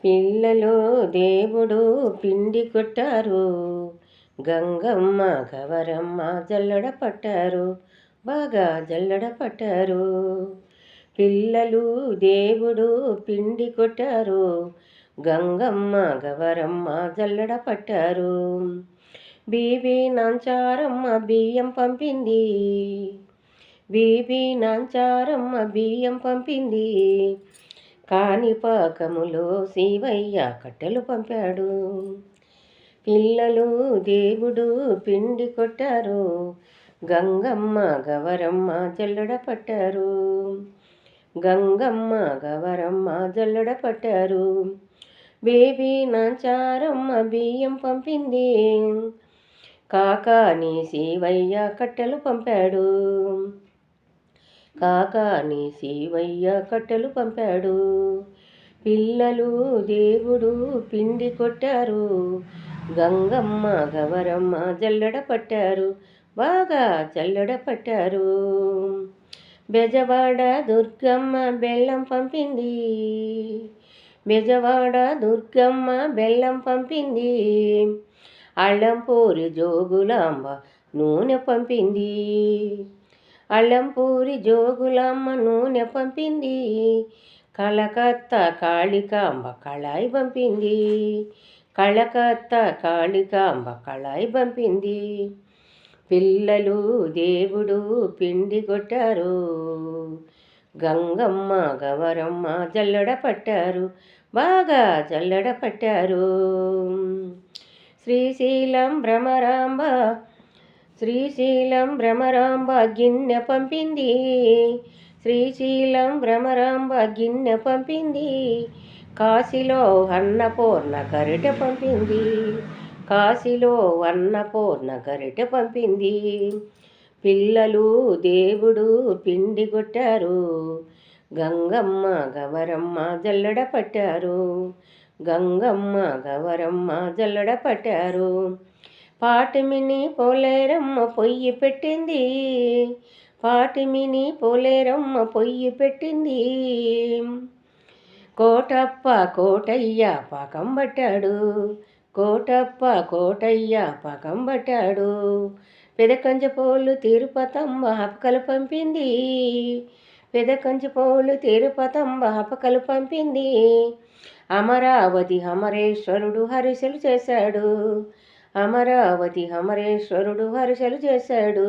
పిల్లలు దేవుడు పిండి కొట్టారు, గంగమ్మ గవరమ్మ జల్లడ పట్టారు, బాగా జల్లడ పట్టారు. పిల్లలు దేవుడు పిండి కొట్టారు, గంగమ్మ గవరమ్మ జల్లడ పట్టారు. బీబీ నాంచారమ్మ బియ్యం పంపింది, బీబీ నాంచారమ్మ బియ్యం పంపింది. కాణిపాకములో శివయ్య కట్టెలు పంపాడు. పిల్లలు దేవుడు పిండి కొట్టారు, గంగమ్మ గవరమ్మ జల్లడ పట్టారు, గంగమ్మ గవరమ్మ జల్లడ పట్టారు. బేబీ నాంచారమ్మ బియ్యం పంపింది, కాకాని శివయ్య కట్టెలు పంపాడు, కాకాని శివయ్య కట్టెలు పంపాడు. పిల్లలు దేవుడు పిండి కొట్టారు, గంగమ్మ గవరమ్మ జల్లడ పట్టారు, బాగా జల్లడ పట్టారు. బెజవాడ దుర్గమ్మ బెల్లం పంపింది, బెజవాడ దుర్గమ్మ బెల్లం పంపింది. అల్లంపూరి జోగులాంబ నూనె పంపింది, అల్లంపూరి జోగులాంబ నూనె పంపింది. కలకత్తా కాళికాంబ కళాయి పంపింది, కలకత్తా కాళికాంబ కళాయి పంపింది. పిల్లలు దేవుడు పిండి కొట్టారు, గంగమ్మ గవరమ్మ జల్లడ పట్టారు, బాగా జల్లడ పట్టారు. శ్రీశైలం భ్రమరాంబ, శ్రీశైలం భ్రమరాంబ గిన్నె పంపింది, శ్రీశైలం భ్రమరాంబ గిన్నె పంపింది. కాశీలో అన్నపూర్ణ గరిటె పంపింది, కాశీలో అన్నపూర్ణ గరిటె పంపింది. పిల్లలు దేవుడు పిండి కొట్టారు, గంగమ్మ గవరమ్మ జల్లడ పట్టారు, గంగమ్మ గవరమ్మ జల్లడ పట్టారు. పాటిమిని పోలేరమ్మ పొయ్యి పెట్టింది, పాటిమిని పోలేరమ్మ పొయ్యి పెట్టింది. కోటప్ప కోటయ్య పాకం పట్టాడు, కోటప్ప కోటయ్య పాకం పట్టాడు. పెదకంచపోలు తిరుపతమ్మ హపకలు పంపింది, పెదకంచపోలు తిరుపతమ్మ హపకలు పంపింది. అమరావతి అమరేశ్వరుడు హరిసెలు చేశాడు, అమరావతి అమరేశ్వరుడు హరిసెలు చేశాడు.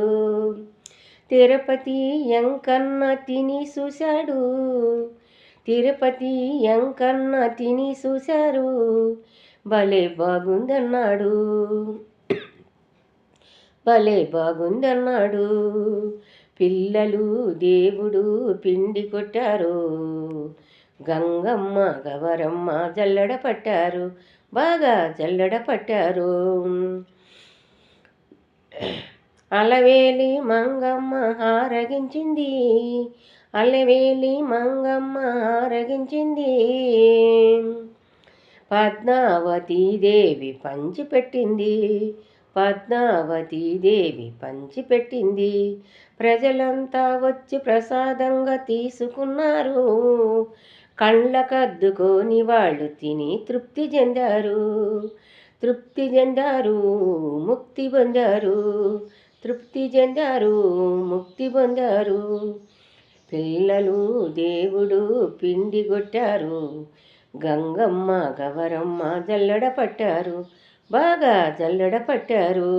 తిరుపతి ఎంకన్న తిని చూశాడు, తిరుపతి ఎంకన్న తిని చూశారు, భలే బాగుందన్నాడు, భలే బాగుందన్నాడు. పిల్లలు దేవుడు పిండి కొట్టారు, గంగమ్మ గవరమ్మ జల్లడ పట్టారు, బాగా జల్లడ పట్టారు. అలవేలి మంగమ్మ ఆరగించింది, అలవేలి మంగమ్మ ఆరగించింది. పద్మావతీదేవి పంచిపెట్టింది, పద్మావతీదేవి పంచిపెట్టింది. ప్రజలంతా వచ్చి ప్రసాదంగా తీసుకున్నారు, కళ్ళకద్దుకొని వాళ్ళు తిని తృప్తి చెందారు, తృప్తి చెందారు, ముక్తి పొందారు, తృప్తి చెందారు, ముక్తి పొందారు. పిల్లలు దేవుడు పిండి కొట్టారు, గంగమ్మ గవరమ్మ జల్లడ పట్టారు, బాగా జల్లడ పట్టారు.